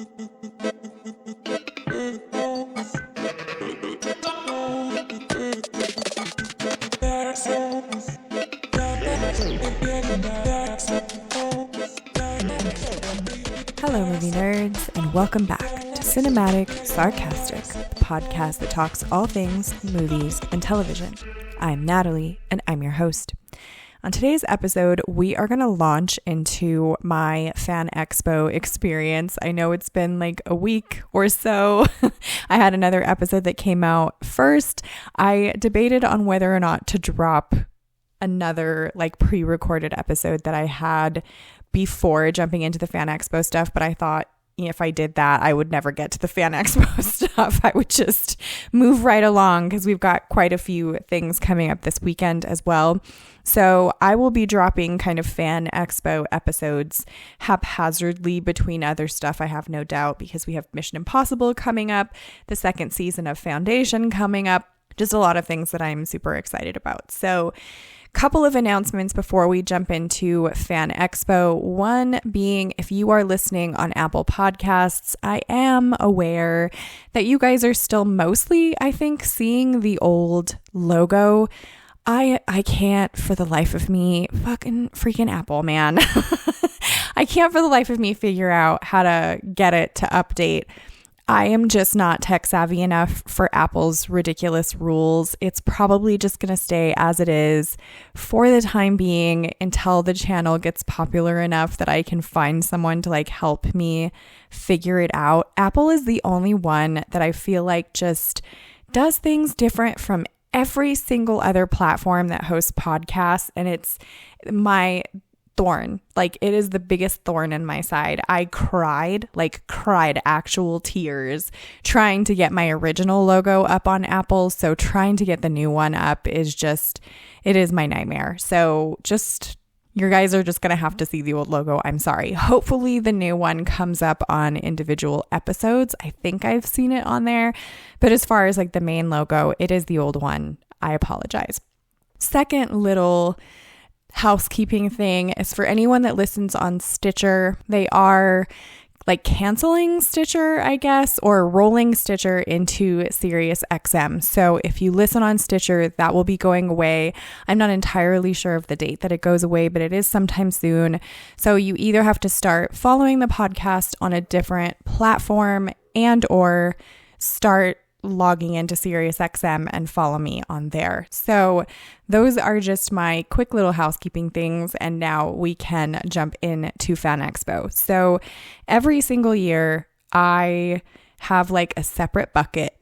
Hello, movie nerds, and welcome back to Cinematic Sarcastic, the podcast that talks all things movies and television. I'm Natalie, and I'm your host. On today's episode, we are going to launch into my Fan Expo experience. I know it's been like a week or so. I had another episode that came out first. I debated on whether or not to drop another like pre-recorded episode that I had before jumping into the Fan Expo stuff, but I thought if I did that, I would never get to the Fan Expo stuff. I would just move right along because we've got quite a few things coming up this weekend as well. So I will be dropping kind of Fan Expo episodes haphazardly between other stuff, I have no doubt, because we have Mission Impossible coming up, the second season of Foundation coming up, just a lot of things that I'm super excited about. So couple of announcements before we jump into Fan Expo. One being, if you are listening on Apple Podcasts, I am aware that you guys are still mostly, I think, seeing the old logo. I can't for the life of me, fucking freaking Apple, man. I can't for the life of me figure out how to get it to update. I am just not tech savvy enough for Apple's ridiculous rules. It's probably just going to stay as it is for the time being until the channel gets popular enough that I can find someone to like help me figure it out. Apple is the only one that I feel like just does things different from every single other platform that hosts podcasts, and it's my thorn. Like, it is the biggest thorn in my side. I cried actual tears trying to get my original logo up on Apple. So trying to get the new one up is just, it is my nightmare. So just, you guys are just going to have to see the old logo. I'm sorry. Hopefully the new one comes up on individual episodes. I think I've seen it on there. But as far as like the main logo, it is the old one. I apologize. Second little housekeeping thing is for anyone that listens on Stitcher. They are like canceling Stitcher, I guess, or rolling Stitcher into Sirius XM. So if you listen on Stitcher, that will be going away. I'm not entirely sure of the date that it goes away, but it is sometime soon. So you either have to start following the podcast on a different platform and or start logging into SiriusXM and follow me on there. So those are just my quick little housekeeping things. And now we can jump into Fan Expo. So every single year I have like a separate bucket,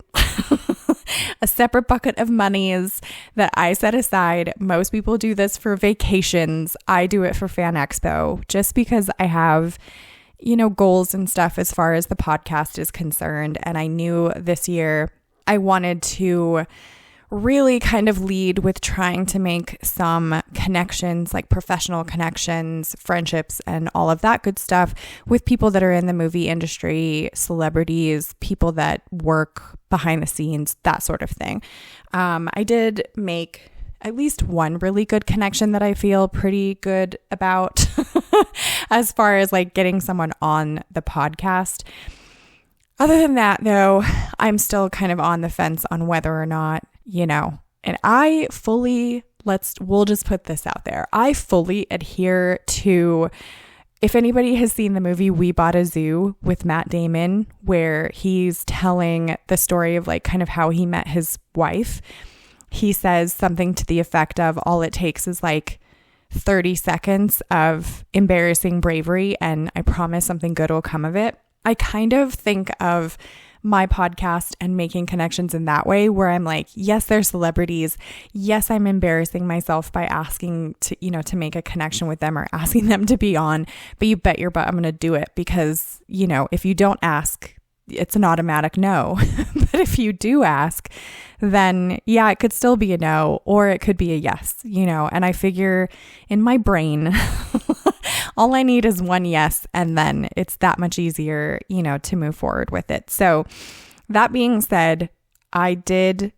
a separate bucket of monies that I set aside. Most people do this for vacations. I do it for Fan Expo just because I have goals and stuff as far as the podcast is concerned. And I knew this year I wanted to really kind of lead with trying to make some connections, like professional connections, friendships, and all of that good stuff with people that are in the movie industry, celebrities, people that work behind the scenes, that sort of thing. I did make at least one really good connection that I feel pretty good about as far as like getting someone on the podcast. Other than that, though, I'm still kind of on the fence on whether or not, and I fully, we'll just put this out there. I fully adhere to, if anybody has seen the movie We Bought a Zoo with Matt Damon, where he's telling the story of like kind of how he met his wife. He says something to the effect of all it takes is like 30 seconds of embarrassing bravery and I promise something good will come of it. I kind of think of my podcast and making connections in that way where I'm like, yes, they're celebrities. Yes, I'm embarrassing myself by asking to, to make a connection with them or asking them to be on, but you bet your butt I'm going to do it because, if you don't ask, it's an automatic no. But if you do ask, then yeah, it could still be a no, or it could be a yes, and I figure in my brain, all I need is one yes, and then it's that much easier, to move forward with it. So that being said, I did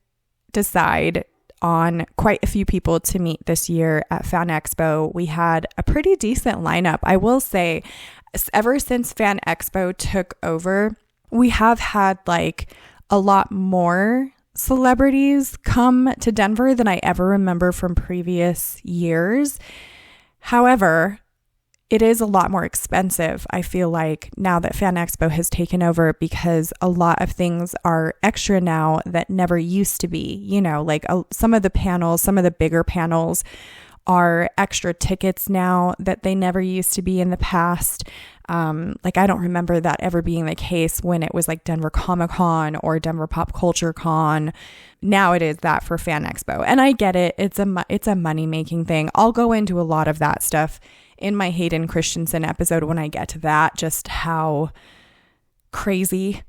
decide on quite a few people to meet this year at Fan Expo. We had a pretty decent lineup. I will say, ever since Fan Expo took over, we have had like a lot more celebrities come to Denver than I ever remember from previous years. However, it is a lot more expensive, I feel like, now that Fan Expo has taken over, because a lot of things are extra now that never used to be. You know, like some of the panels, some of the bigger panels are extra tickets now that they never used to be in the past. Like I don't remember that ever being the case when it was like Denver Comic Con or Denver Pop Culture Con. Now it is that for Fan Expo. And I get it. It's a money-making thing. I'll go into a lot of that stuff in my Hayden Christensen episode when I get to that, just how crazy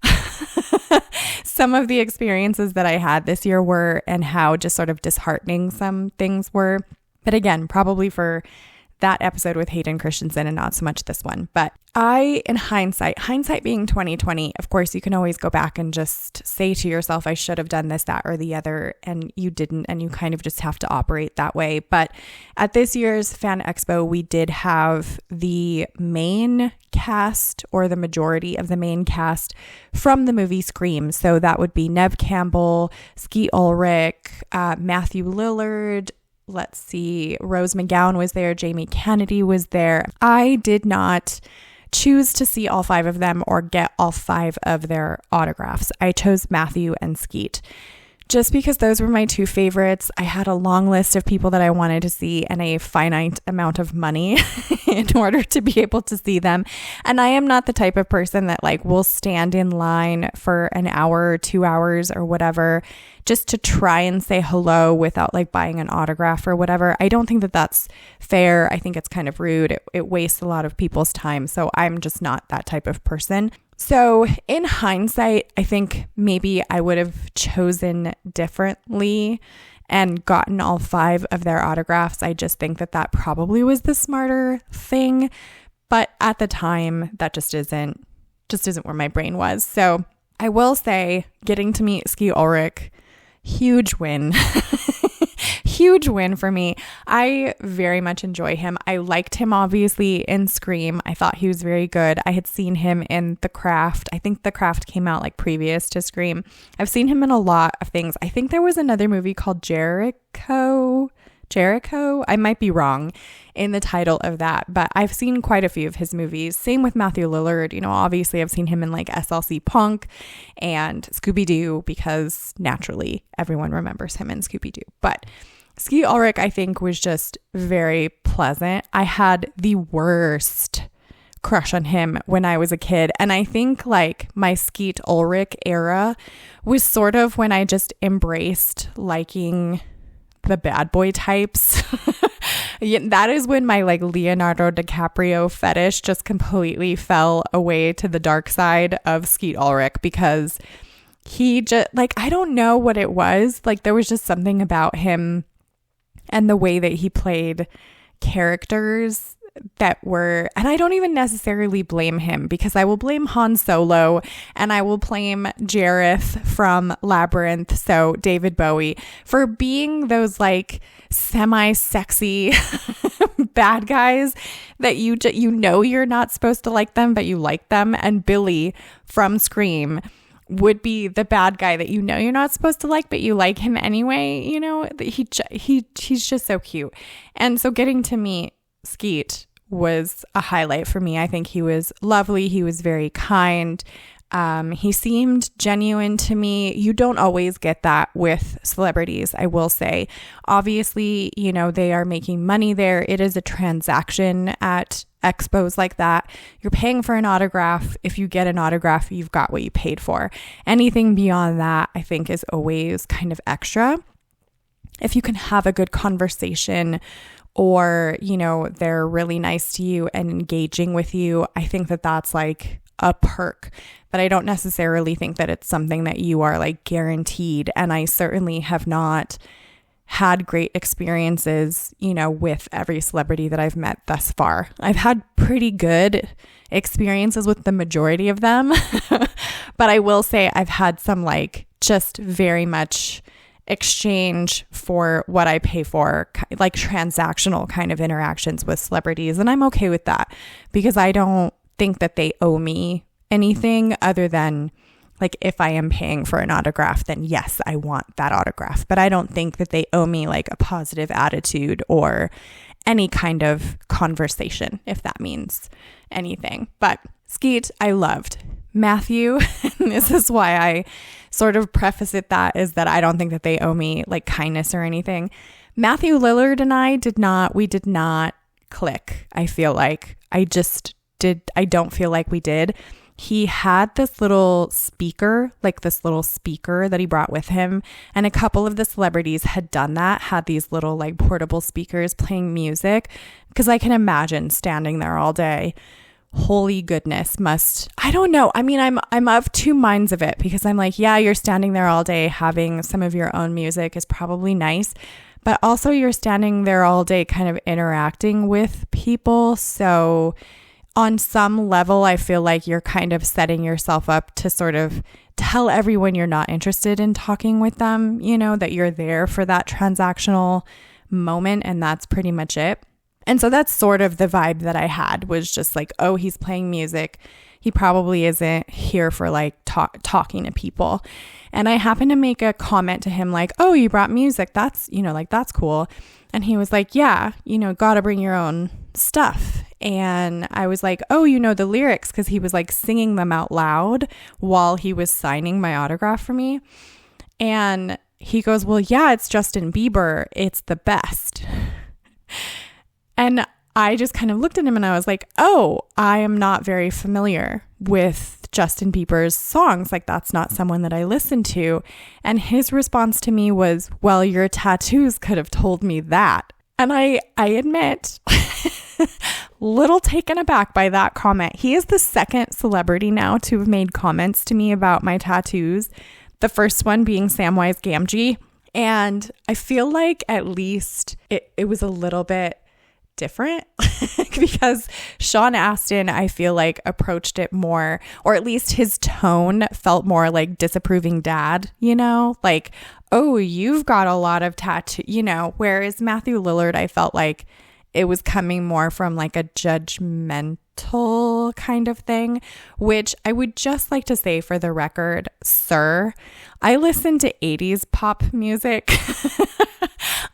some of the experiences that I had this year were and how just sort of disheartening some things were. But again, probably for that episode with Hayden Christensen and not so much this one. But in hindsight being 2020, of course, you can always go back and just say to yourself, I should have done this, that, or the other, and you didn't, and you kind of just have to operate that way. But at this year's Fan Expo, we did have the main cast, or the majority of the main cast, from the movie Scream. So that would be Neve Campbell, Skeet Ulrich, Mathew Lillard, let's see, Rose McGowan was there, Jamie Kennedy was there. I did not choose to see all 5 of them or get all 5 of their autographs. I chose Mathew and Skeet just because those were my 2 favorites. I had a long list of people that I wanted to see and a finite amount of money in order to be able to see them. And I am not the type of person that like will stand in line for an hour or 2 hours or whatever just to try and say hello without like buying an autograph or whatever. I don't think that that's fair. I think it's kind of rude. It wastes a lot of people's time. So I'm just not that type of person. So in hindsight, I think maybe I would have chosen differently and gotten all 5 of their autographs. I just think that that probably was the smarter thing. But at the time, that just isn't where my brain was. So I will say, getting to meet Skeet Ulrich, huge win. Huge win for me. I very much enjoy him. I liked him obviously in Scream. I thought he was very good. I had seen him in The Craft. I think The Craft came out like previous to Scream. I've seen him in a lot of things. I think there was another movie called Jericho. I might be wrong in the title of that, but I've seen quite a few of his movies. Same with Mathew Lillard. You know, obviously I've seen him in like SLC Punk and Scooby-Doo because naturally everyone remembers him in Scooby-Doo. But Skeet Ulrich, I think, was just very pleasant. I had the worst crush on him when I was a kid. And I think like my Skeet Ulrich era was sort of when I just embraced liking the bad boy types. That is when my like Leonardo DiCaprio fetish just completely fell away to the dark side of Skeet Ulrich, because he just like, I don't know what it was. Like there was just something about him and the way that he played characters that were, and I don't even necessarily blame him, because I will blame Han Solo and I will blame Jareth from Labyrinth, so David Bowie, for being those like semi-sexy bad guys that you know you're not supposed to like them, but you like them. And Billy from Scream would be the bad guy that you know you're not supposed to like, but you like him anyway. You know, he's just so cute. And so getting to meet Skeet was a highlight for me. I think he was lovely. He was very kind. He seemed genuine to me. You don't always get that with celebrities, I will say. Obviously, you know, they are making money there. It is a transaction at expos like that. You're paying for an autograph. If you get an autograph, you've got what you paid for. Anything beyond that, I think, is always kind of extra. If you can have a good conversation, or, you know, they're really nice to you and engaging with you, I think that that's like a perk. But I don't necessarily think that it's something that you are like guaranteed. And I certainly have not had great experiences, you know, with every celebrity that I've met thus far. I've had pretty good experiences with the majority of them. But I will say I've had some like just very much exchange for what I pay for, like transactional kind of interactions with celebrities. And I'm okay with that, because I don't think that they owe me anything other than like if I am paying for an autograph, then yes, I want that autograph. But I don't think that they owe me like a positive attitude or any kind of conversation, if that means anything. But Skeet, I loved. Mathew, and this is why I sort of preface it that is that I don't think that they owe me like kindness or anything. Mathew Lillard and I did not click. I feel like I don't feel like we did. He had this little speaker that he brought with him. And a couple of the celebrities had done that, had these little like portable speakers playing music, because I can imagine standing there all day. Holy goodness, I don't know. I mean, I'm of two minds of it, because I'm like, yeah, you're standing there all day having some of your own music is probably nice, but also you're standing there all day kind of interacting with people. So on some level, I feel like you're kind of setting yourself up to sort of tell everyone you're not interested in talking with them, you know, that you're there for that transactional moment, and that's pretty much it. And so that's sort of the vibe that I had, was just like, oh, he's playing music. He probably isn't here for like talking to people. And I happened to make a comment to him like, oh, you brought music. That's, you know, like, that's cool. And he was like, yeah, you know, gotta bring your own stuff. And I was like, oh, you know the lyrics, because he was like singing them out loud while he was signing my autograph for me. And he goes, well, yeah, it's Justin Bieber. It's the best. And I just kind of looked at him and I was like, oh, I am not very familiar with Justin Bieber's songs. Like, that's not someone that I listen to. And his response to me was, well, your tattoos could have told me that. And I admit, little taken aback by that comment. He is the second celebrity now to have made comments to me about my tattoos. The first one being Samwise Gamgee. And I feel like at least it was a little bit different because Sean Astin, I feel like, approached it more, or at least his tone felt more like disapproving dad, you know, like, oh, you've got a lot of tattoo, you know, whereas Mathew Lillard, I felt like it was coming more from like a judgmental kind of thing, which I would just like to say for the record, sir, I listen to 80s pop music.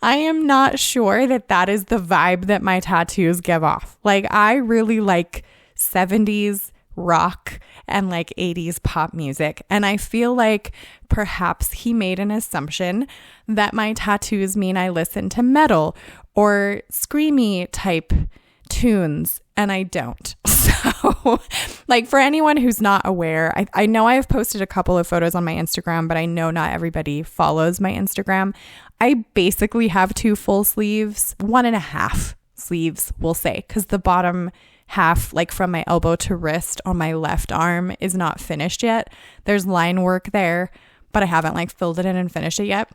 I am not sure that is the vibe that my tattoos give off. Like, I really like 70s rock and like 80s pop music. And I feel like perhaps he made an assumption that my tattoos mean I listen to metal or screamy type tunes, and I don't. So like, for anyone who's not aware, I know I have posted a couple of photos on my Instagram, but I know not everybody follows my Instagram. I basically have 2 full sleeves, 1.5 sleeves, we'll say, because the bottom half, like from my elbow to wrist on my left arm, is not finished yet. There's line work there, but I haven't like filled it in and finished it yet.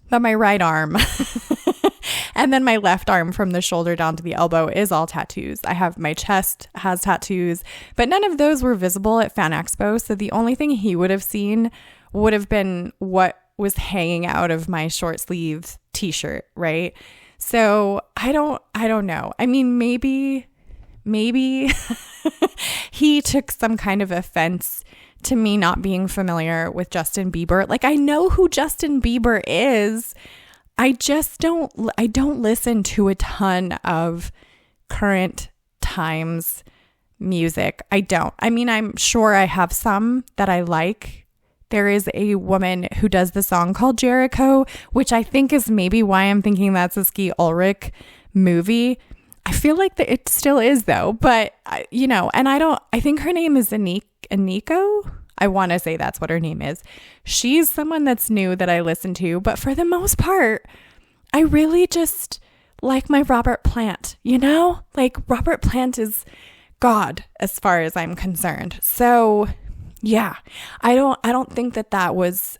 But my right arm and then my left arm from the shoulder down to the elbow is all tattoos. I have, my chest has tattoos, but none of those were visible at Fan Expo. So the only thing he would have seen would have been what was hanging out of my short sleeve t-shirt, right? So I don't know. I mean, maybe he took some kind of offense to me not being familiar with Justin Bieber. Like, I know who Justin Bieber is. I don't listen to a ton of current times music. I don't. I mean, I'm sure I have some that I like. There is a woman who does the song called Jericho, which I think is maybe why I'm thinking that's a Skeet Ulrich movie. I feel like that it still is though, but you know, and I think her name is Aniko. I want to say that's what her name is. She's someone that's new that I listen to, but for the most part, I really just like my Robert Plant, you know? Like, Robert Plant is God as far as I'm concerned. So yeah, I don't think that was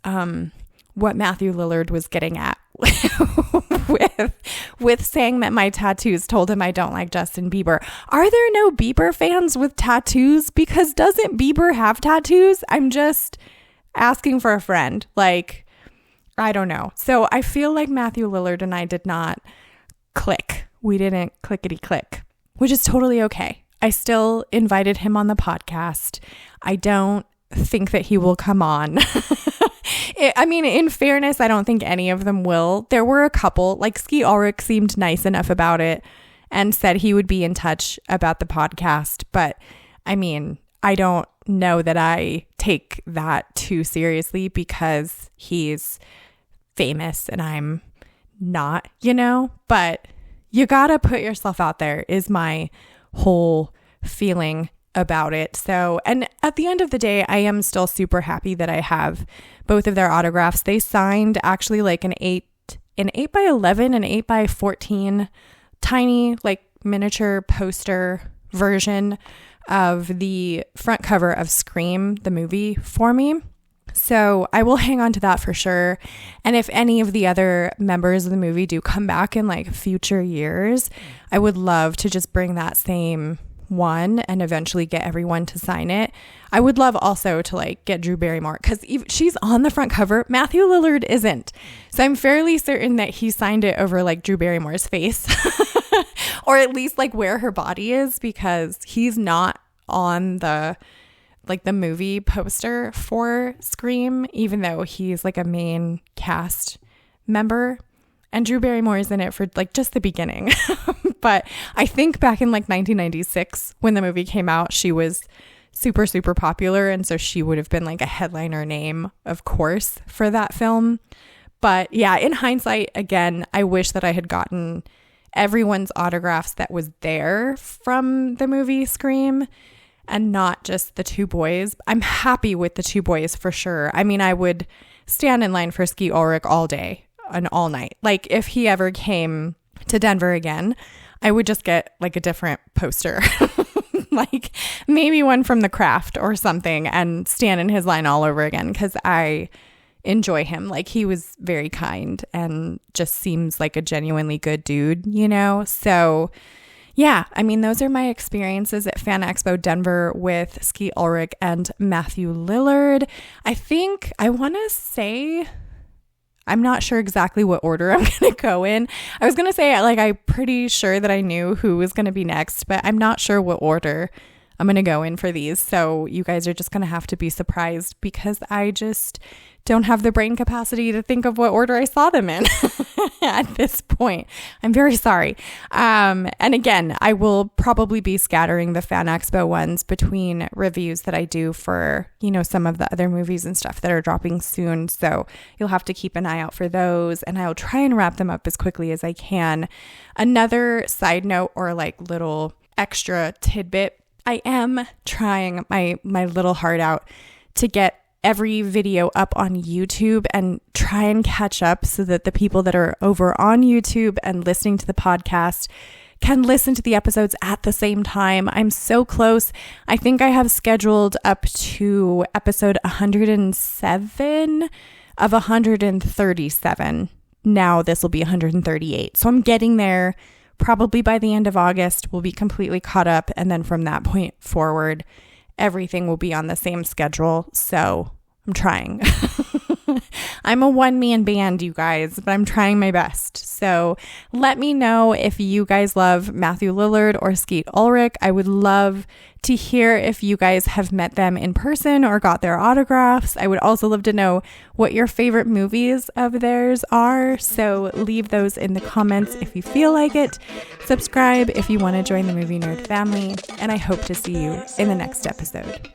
what Mathew Lillard was getting at with saying that my tattoos told him I don't like Justin Bieber. Are there no Bieber fans with tattoos? Because doesn't Bieber have tattoos? I'm just asking for a friend. Like, I don't know. So I feel like Mathew Lillard and I did not click. We didn't clickety click, which is totally okay. I still invited him on the podcast. I don't think that he will come on. In fairness, I don't think any of them will. There were a couple, like Skeet Ulrich seemed nice enough about it and said he would be in touch about the podcast. But I don't know that I take that too seriously because he's famous and I'm not, but you gotta put yourself out there is my whole feeling about it. So, and at the end of the day, I am still super happy that I have both of their autographs. They signed actually like an 8x11 and 8x14 tiny like miniature poster version of the front cover of Scream, the movie, for me. So I will hang on to that for sure. And if any of the other members of the movie do come back in like future years, I would love to just bring that same one and eventually get everyone to sign it. I would love also to like get Drew Barrymore because she's on the front cover. Mathew Lillard isn't. So I'm fairly certain that he signed it over like Drew Barrymore's face or at least like where her body is, because he's not on the movie poster for Scream, even though he's like a main cast member. And Drew Barrymore is in it for like just the beginning. But I think back in like 1996 when the movie came out, she was super, super popular. And so she would have been like a headliner name, of course, for that film. But yeah, in hindsight, again, I wish that I had gotten everyone's autographs that was there from the movie Scream and not just the two boys. I'm happy with the two boys for sure. I would stand in line for Skeet Ulrich all day and all night. Like if he ever came to Denver again, I would just get like a different poster, like maybe one from The Craft or something, and stand in his line all over again because I enjoy him. Like he was very kind and just seems like a genuinely good dude, So yeah, those are my experiences at Fan Expo Denver with Skeet Ulrich and Mathew Lillard. I'm not sure exactly what order I'm going to go in. I was going to say, like, I'm pretty sure that I knew who was going to be next, but I'm not sure what order I'm going to go in for these. So you guys are just going to have to be surprised because I just don't have the brain capacity to think of what order I saw them in at this point. I'm very sorry. And again, I will probably be scattering the Fan Expo ones between reviews that I do for, some of the other movies and stuff that are dropping soon. So you'll have to keep an eye out for those, and I'll try and wrap them up as quickly as I can. Another side note or like little extra tidbit, I am trying my little heart out to get every video up on YouTube and try and catch up so that the people that are over on YouTube and listening to the podcast can listen to the episodes at the same time. I'm so close. I think I have scheduled up to episode 107 of 137. Now this will be 138. So I'm getting there. Probably by the end of August, we'll be completely caught up. And then from that point forward, everything will be on the same schedule. So I'm trying. I'm a one-man band, you guys, but I'm trying my best. So let me know if you guys love Mathew Lillard or Skeet Ulrich. I would love to hear if you guys have met them in person or got their autographs. I would also love to know what your favorite movies of theirs are. So leave those in the comments if you feel like it. Subscribe if you want to join the Movie Nerd family. And I hope to see you in the next episode.